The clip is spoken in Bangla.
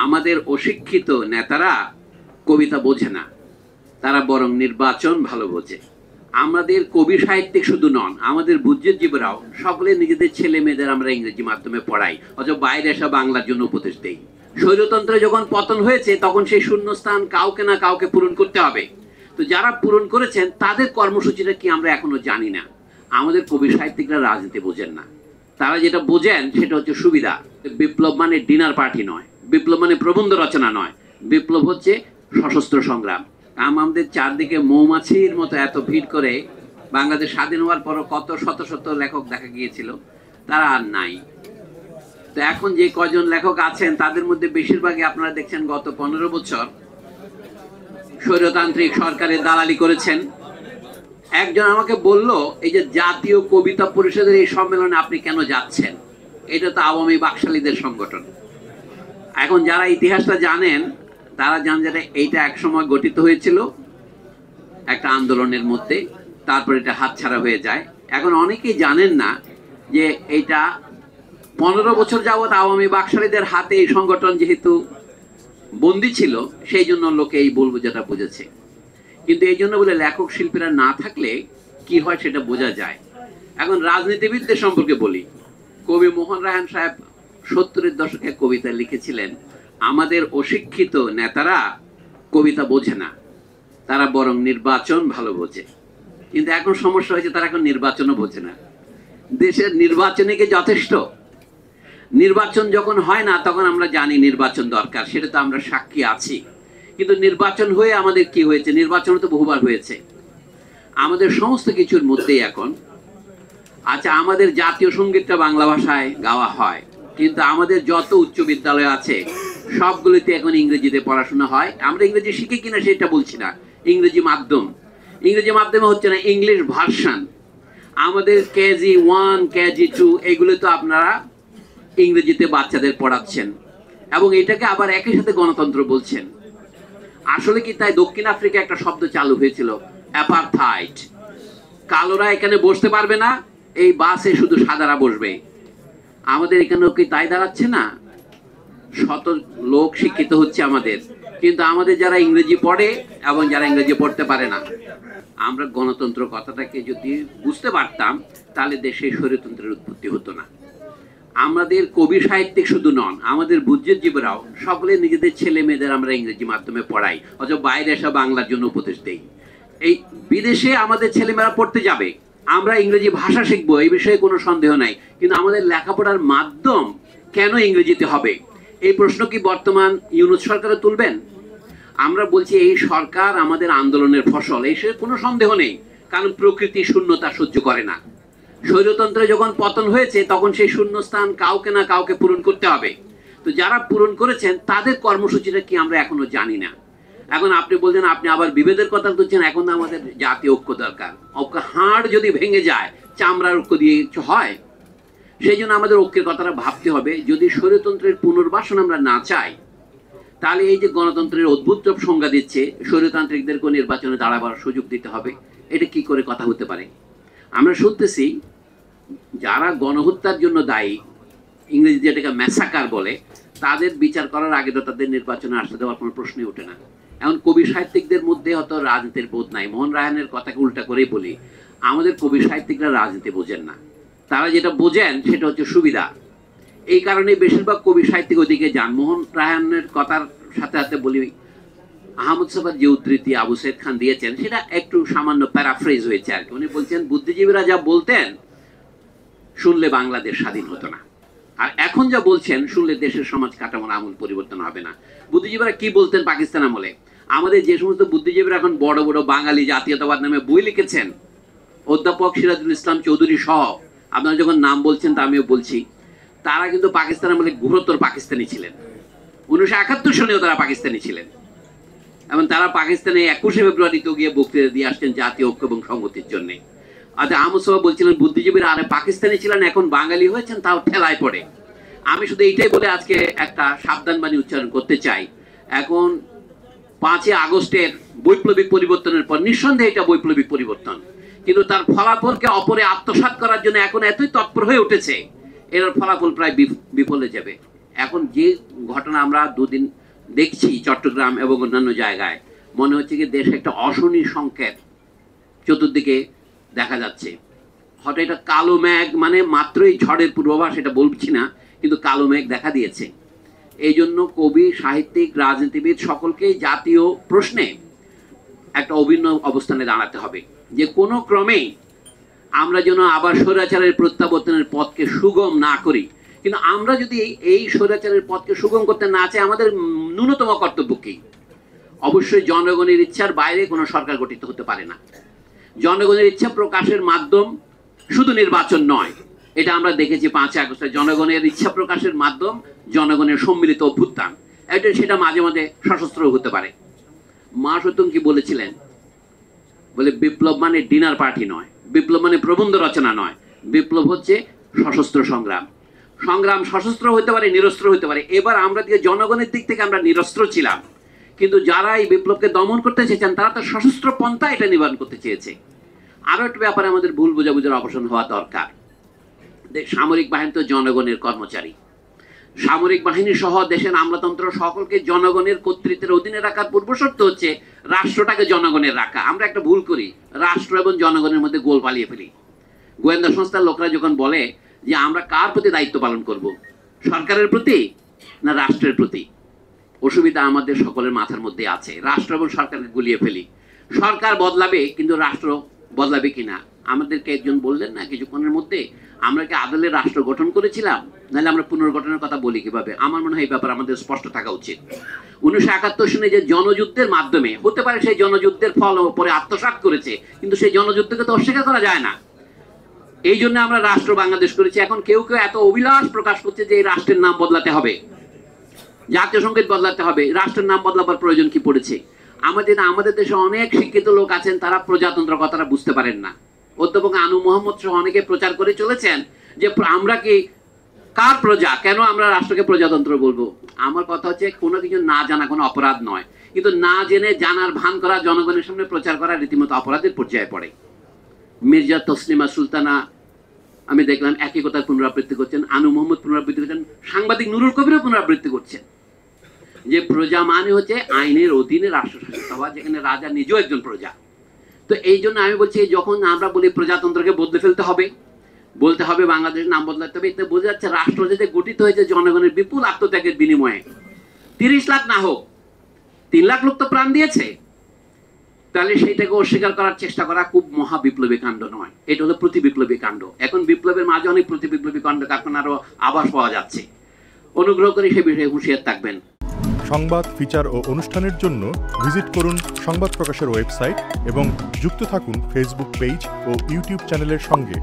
আমাদের অশিক্ষিত নেতারা কবিতা বোঝে না, তারা বরং নির্বাচন ভালো বোঝে। আমাদের কবি সাহিত্যিক শুধু নন, আমাদের বুদ্ধিজীবীরাও সকলে নিজেদের ছেলে মেয়েদের আমরা ইংরেজি মাধ্যমে পড়াই, অথবা বাইরে এসে বাংলার জন্য উপদেশ দেই। স্বৈরতন্ত্রে যখন পতন হয়েছে তখন সেই শূন্যস্থান কাউকে না কাউকে পূরণ করতে হবে। তো যারা পূরণ করেছেন তাদের কর্মসূচিটা কি আমরা এখনো জানি না। আমাদের কবি সাহিত্যিকরা রাজনীতি বোঝেন না, তারা যেটা বোঝেন সেটা হচ্ছে সুবিধা। বিপ্লব মানে ডিনার পার্টি নয়, বিপ্লব মানে প্রবন্ধ রচনা নয়, বিপ্লব হচ্ছে সশস্ত্র সংগ্রাম। আমাদের চারদিকে মৌমাছির মতো এত ভিড় করে বাংলাদেশ স্বাধীন হওয়ার পর কত শত শত লেখক দেখা গিয়েছিল, তারা আর নাই। তো এখন যে কয়জন লেখক আছেন তাদের মধ্যে বেশিরভাগই আপনারা দেখছেন গত 15 বছর স্বৈরতান্ত্রিক সরকারের দালালি করেছেন। একজন আমাকে বলল, এই যে জাতীয় কবিতা পরিষদের এই সম্মেলনে আপনি কেন যাচ্ছেন? এটা তো আওয়ামী বাকশালীদের সংগঠন। এখন যারা ইতিহাসটা জানেন তারা জানেন যে এইটা একসময় গঠিত হয়েছিল একটা আন্দোলনের মধ্যে, তারপর এটা হাতছাড়া হয়ে যায়। এখন অনেকেই জানেন না যে এইটা 15 বছর যাবৎ আওয়ামী বাকশালীদের হাতে এই সংগঠন যেহেতু বন্দী ছিল, সেই জন্য লোকে এই বলবো যেটা বুঝেছে। কিন্তু এই জন্য বলে লেখক শিল্পীরা না থাকলে কি হয় সেটা বোঝা যায়। এখন রাজনীতিবিদদের সম্পর্কে বলি, কবি মোহন রায়হান সাহেব 70-এর দশকে কবিতা লিখেছিলেন, আমাদের অশিক্ষিত নেতারা কবিতা বোঝে না, তারা বরং নির্বাচন ভালো বোঝে। কিন্তু এখন সমস্যা হয়েছে, তারা এখন নির্বাচনও বোঝে না। দেশের নির্বাচনে কি যথেষ্ট? নির্বাচন যখন হয় না তখন আমরা জানি নির্বাচন দরকার, সেটা তো আমরা সাক্ষী আছি। কিন্তু নির্বাচন হয়ে আমাদের কি হয়েছে? নির্বাচন তো বহুবার হয়েছে। আমাদের সমস্ত কিছুর মধ্যেই এখন আচ্ছা, আমাদের জাতীয় সঙ্গীতটা বাংলা ভাষায় গাওয়া হয়, কিন্তু আমাদের যত উচ্চ বিদ্যালয় আছে সবগুলিতে এখন ইংরেজিতে পড়াশোনা হয়। আমরা ইংরেজি শিখি কিনা সেটা বলছি না, ইংরেজি মাধ্যম। ইংরেজি মাধ্যমে হচ্ছে না, ইংলিশ ভার্সন। আমাদের কেজি 1, কেজি 2 এগুলো তো আপনারা ইংরেজিতে বাচ্চাদের পড়াচ্ছেন, এবং এটাকে আবার একই সাথে গণতন্ত্র বলছেন। আসলে কি তাই? দক্ষিণ আফ্রিকা একটা শব্দ চালু হয়েছিল, অ্যাপারথাইড। কালোরা এখানে বসতে পারবে না, এই বাসে শুধু সাদারা বসবে। আমাদের এখানেও কি তাই দাঁড়াচ্ছে না? শত লোক শিক্ষিত হচ্ছে আমাদের, কিন্তু আমাদের যারা ইংরেজি পড়ে এবং যারা ইংরেজি পড়তে পারে না। আমরা গণতন্ত্র কথাটাকে যদি বুঝতে পারতাম তাহলে দেশে স্বৈরতন্ত্রের উৎপত্তি হতো না। আমাদের কবি সাহিত্যিক শুধু নন, আমাদের বুদ্ধিজীবীরাও সকলে নিজেদের ছেলে মেয়েদের আমরা ইংরেজি মাধ্যমে পড়াই, অথবা বাইরে এসে বাংলার জন্য উপদেশ দেই। এই বিদেশে আমাদের ছেলেমেয়েরা পড়তে যাবে, আমরা ইংরেজি ভাষা শিখবো, এই বিষয়ে কোনো সন্দেহ নাই। কিন্তু আমাদের লেখাপড়ার মাধ্যম কেন ইংরেজিতে হবে? এই প্রশ্ন কি বর্তমান ইউনূস সরকারে তুলবেন? আমরা বলছি এই সরকার আমাদের আন্দোলনের ফসল, এই বিষয়ে কোনো সন্দেহ নেই, কারণ প্রকৃতি শূন্যতা সহ্য করে না। স্বৈরতন্ত্রে যখন পতন হয়েছে তখন সেই শূন্যস্থান কাউকে না কাউকে পূরণ করতে হবে। তো যারা পূরণ করেছেন তাদের কর্মসূচিটা কি আমরা এখনো জানি না। এখন আপনি বলছেন, আপনি আবার বিভেদের কথা বলছেন, এখন আমাদের জাতীয় ঐক্য দরকার। হাড় যদি ভেঙে যায় চামড়ার ঐক্য দিয়ে হয়? সেই জন্য আমাদের ঐক্যের কথাটা ভাবতে হবে। যদি স্বৈরতন্ত্রের পুনর্বাসন আমরা না চাই, তাহলে এই যে গণতন্ত্রের অদ্ভুত সংজ্ঞা দিচ্ছে, স্বৈরতান্ত্রিকদেরকে নির্বাচনে দাঁড়াবার সুযোগ দিতে হবে, এটা কি করে কথা হতে পারে? আমরা শুনতেছি যারা গণহত্যার জন্য দায়ী, ইংরেজি যেটাকে ম্যাসাকার বলে, তাদের বিচার করার আগে তো তাদের নির্বাচনে আসতে দেওয়ার কোনো প্রশ্নই ওঠে না। এখন কবি সাহিত্যিকদের মধ্যে হয়তো রাজনীতির বোধ নাই। মোহন রায়হানের কথাকে উল্টা করেই বলি, আমাদের কবি সাহিত্যিকরা রাজনীতি বোঝেন না, তারা যেটা বোঝেন সেটা হচ্ছে সুবিধা। এই কারণে বেশিরভাগ কবি সাহিত্যিক ওদিকে যান। মোহন রায়হানের কথার সাথে সাথে বলি, আহমদ সাফার যে উদ্ধৃতি আবু সৈয়দ খান দিয়েছেন সেটা একটু সামান্য প্যারাফ্রেজ হয়েছে আর কি। উনি বলছেন, বুদ্ধিজীবীরা যা বলতেন শুনলে বাংলাদেশ স্বাধীন হতো না, আর এখন যা বলছেন শুনলে দেশের সমাজ কাঠামোর আমূল পরিবর্তন হবে না। বুদ্ধিজীবীরা কি বলতেন পাকিস্তান আমলে? আমাদের যে সমস্ত বুদ্ধিজীবীরা এখন বড় বড় বাঙালি জাতীয়তাবাদ নামে বই লিখেছেন, অধ্যাপক সিরাজুল ইসলাম চৌধুরী সহ, আপনারা যখন নাম বলছেন তা আমিও বলছি, তারা কিন্তু পাকিস্তান আমলে ঘোরতর পাকিস্তানি ছিলেন। 1971 সনেও তারা পাকিস্তানি ছিলেন, এবং তারা পাকিস্তানে 21শে ফেব্রুয়ারিতে গিয়ে বক্তৃতা দিয়ে আসছেন জাতীয় ঐক্য এবং সংহতির জন্য। আচ্ছা, আহমদ সাহেব বলছিলেন বুদ্ধিজীবীরা আরে পাকিস্তানি ছিলেন, এখন বাঙালি হয়েছেন, তাও ঠেলায় পড়ে। আমি শুধু এইটাই বলে আজকে একটা সাবধান বাণী উচ্চারণ করতে চাই। এখন 5 আগস্টের বৈপ্লবিক পরিবর্তনের পর নিঃসন্দেহে এটা বৈপ্লবিক পরিবর্তন, কিন্তু তার ফলাফলকে অপরে আত্মসাৎ করার জন্য এখন এতই তৎপর হয়ে উঠেছে, এর ফলাফল প্রায় বিফলে যাবে। এখন যে ঘটনা আমরা দুদিন দেখছি চট্টগ্রাম এবং অন্যান্য জায়গায়, মনে হচ্ছে কি দেশে একটা অশনি সংকেত চতুর্দিকে দেখা যাচ্ছে। হয়তো এটা কালো মেঘ, মানে মাত্রই ঝড়ের পূর্বাভাস, এটা বলছি না, কিন্তু কালো মেঘ দেখা দিয়েছে। এই জন্য কবি, সাহিত্যিক, রাজনীতিবিদ সকলকেই জাতীয় প্রশ্নে একটা অভিন্ন অবস্থানে দাঁড়াতে হবে, যে কোনো ক্রমেই আমরা যেন আবার স্বৈরাচারের প্রত্যাবর্তনের পথকে সুগম না করি। কিন্তু আমরা যদি এই স্বৈরাচারের পথকে সুগম করতে না চাই, আমাদের ন্যূনতম কর্তব্য কি? অবশ্যই জনগণের ইচ্ছার বাইরে কোনো সরকার গঠিত হতে পারে না। জনগণের ইচ্ছা প্রকাশের মাধ্যম শুধু নির্বাচন নয়, এটা আমরা দেখেছি 5ই আগস্টে জনগণের ইচ্ছা প্রকাশের মাধ্যম জনগণের সম্মিলিত অভ্যুত্থান। সেটা মাঝে মাঝে সশস্ত্র হতে পারে। মা সত্যম কি বলেছিলেন? বলে বিপ্লব মানে ডিনার পার্টি নয়, বিপ্লব মানে প্রবন্ধ রচনা নয়, বিপ্লব হচ্ছে সশস্ত্র সংগ্রাম। সংগ্রাম সশস্ত্র হতে পারে, নিরস্ত্র হতে পারে। এবার আমরা জনগণের দিক থেকে আমরা নিরস্ত্র ছিলাম, কিন্তু যারা এই বিপ্লবকে দমন করতে চেয়েছেন তারা তো সশস্ত্র পন্থা এটা নিবারণ করতে চেয়েছে। আরো একটা ব্যাপারে আমাদের ভুল বোঝাবুঝির অবসান হওয়া দরকার। সামরিক বাহিনী তো জনগণের কর্মচারী। সামরিক বাহিনী সহ দেশের আমলাতন্ত্র সকলকে জনগণের কর্তৃত্বের অধীনে রাখার পূর্বশর্ত হচ্ছে রাষ্ট্রটাকে জনগণের রাখা। আমরা একটা ভুল করি, রাষ্ট্র এবং জনগণের মধ্যে গোল পালিয়ে ফেলি। গোয়েন্দা সংস্থার লোকরা যখন বলে যে আমরা কার প্রতি দায়িত্ব পালন করব, সরকারের প্রতি না রাষ্ট্রের প্রতি, অসুবিধা আমাদের সকলের মাথার মধ্যে আছে। রাষ্ট্র এবং সরকারকে গুলিয়ে ফেলি। সরকার বদলাবে, কিন্তু রাষ্ট্র বদলাবে কিনা? আমাদেরকে একজন বললেন না কিছুক্ষণের মধ্যে, আমরা কি আদলের রাষ্ট্র গঠন করেছিলাম, নাহলে আমরা পুনর্গঠনের কথা বলি কিভাবে? আমার মনে হয় এই ব্যাপারে আমাদের স্পষ্ট থাকা উচিত। 1971 সনে যে জনযুদ্ধের মাধ্যমে, হতে পারে সেই জনযুদ্ধের ফল পরে আত্মসাৎ করেছে, কিন্তু সেই জনযুদ্ধকে তো অস্বীকার করা যায় না। এই জন্য আমরা রাষ্ট্র বাংলাদেশ করেছি। এখন কেউ কেউ এত অভিলাষ প্রকাশ করছে যে এই রাষ্ট্রের নাম বদলাতে হবে, জাতীয় সংগীত বদলাতে হবে। রাষ্ট্রের নাম বদলাবার প্রয়োজন কি পড়েছে? আমাদের দেশে অনেক শিক্ষিত লোক আছেন, তারা প্রজাতন্ত্র কথাটা বুঝতে পারেন না। অধ্যাপক আনু মোহাম্মদ সহ অনেকে প্রচার করে চলেছেন যে আমরা কি কার প্রজা, কেন আমরা রাষ্ট্রকে প্রজাতন্ত্র বলবো? আমার কথা হচ্ছে, কোনো কিছু না জানা কোনো অপরাধ নয়, কিন্তু না জেনে জানার ভান করা, জনগণের সামনে প্রচার করা রীতিমতো অপরাধের পর্যায়ে পড়ে। মির্জা তসলিমা সুলতানা আমি দেখলাম একই কথা পুনরাবৃত্তি করছেন, আনু মোহাম্মদ পুনরাবৃত্তি করছেন, সাংবাদিক নুরুল কবিরও পুনরাবৃত্তি করছেন যে প্রজা মানে হচ্ছে আইনের অধীনে রাষ্ট্র শাসিত হওয়া, যেখানে রাজা নিজেও একজন প্রজা। তো এই জন্য আমি বলছি, যখন আমরা বলি প্রজাতন্ত্রকে বদলে ফেলতে হবে, বলতে হবে বাংলাদেশের নাম বদলাতে হবে, এতে বোঝা যাচ্ছে রাষ্ট্র যে গঠিত হয়েছে জনগণের বিপুল আত্মত্যাগের বিনিময়ে। 30 লাখ না হোক, 3 লাখ লোক তো প্রাণ দিয়েছে। তাহলে সেইটাকে অস্বীকার করার চেষ্টা করা খুব মহা বিপ্লবী কাণ্ড নয়, এটা হলো প্রতি বিপ্লবী কাণ্ড। এখন বিপ্লবের মাঝে অনেক প্রতি বিপ্লবী কাণ্ড কারখানারও আভাস পাওয়া যাচ্ছে। অনুগ্রহ করে সে বিষয়ে হুঁশিয়ার থাকবেন। সংবাদ, ফিচার ও অনুষ্ঠানের জন্য ভিজিট করুন সংবাদ প্রকাশের ওয়েবসাইট এবং যুক্ত থাকুন ফেসবুক পেজ ও ইউটিউব চ্যানেলের সঙ্গে।